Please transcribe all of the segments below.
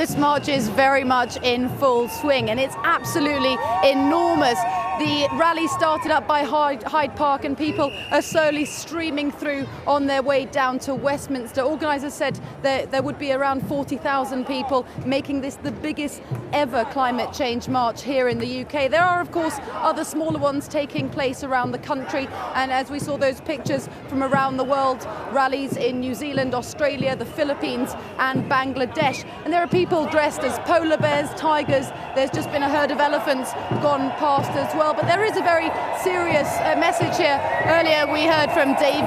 this march is very much in full swing, and it's absolutely enormous. The rally started up by Hyde Park, and people are slowly streaming through on their way down to Westminster. Organisers said there would be around 40,000 people, making this the biggest ever climate change march here in the UK. There are, of course, other smaller ones taking place around the country, and as we saw those pictures from around the world, rallies in New Zealand, Australia, the Philippines and Bangladesh. And there are people dressed as polar bears, tigers. There's just been a herd of elephants gone past as well. But there is a very serious message here. Earlier we heard from Dame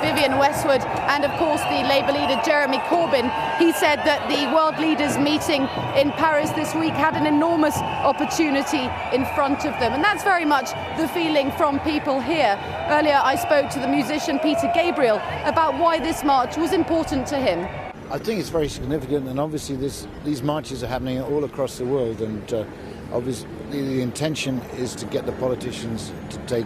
Vivienne Westwood and of course the Labour leader Jeremy Corbyn. He said that the world leaders meeting in Paris this week had an enormous opportunity in front of them, and that's very much the feeling from people here. Earlier I spoke to the musician Peter Gabriel about why this march was important to him. I think it's very significant, and obviously these marches are happening all across the world, and obviously the intention is to get the politicians to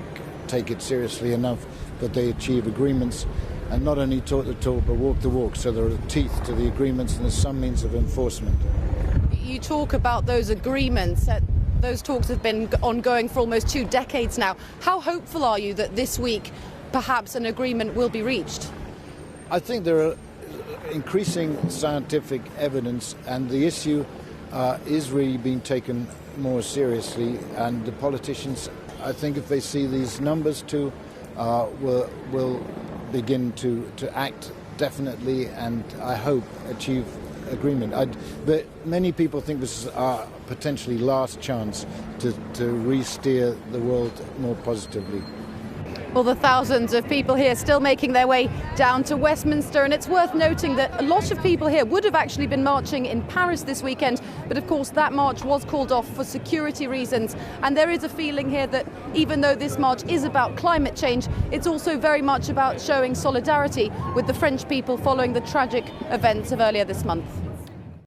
take it seriously enough that they achieve agreements and not only talk the talk but walk the walk, so there are teeth to the agreements and there's some means of enforcement. You talk about those agreements. Those talks have been ongoing for almost 2 decades now. How hopeful are you that this week perhaps an agreement will be reached? I think there are increasing scientific evidence, and the issue is really being taken more seriously, and the politicians, I think, if they see these numbers too, will begin to act definitely, and I hope achieve agreement. But many people think this is our potentially last chance to re-steer the world more positively. Well, the thousands of people here still making their way down to Westminster, and it's worth noting that a lot of people here would have actually been marching in Paris this weekend, but of course that march was called off for security reasons. And there is a feeling here that even though this march is about climate change, it's also very much about showing solidarity with the French people following the tragic events of earlier this month.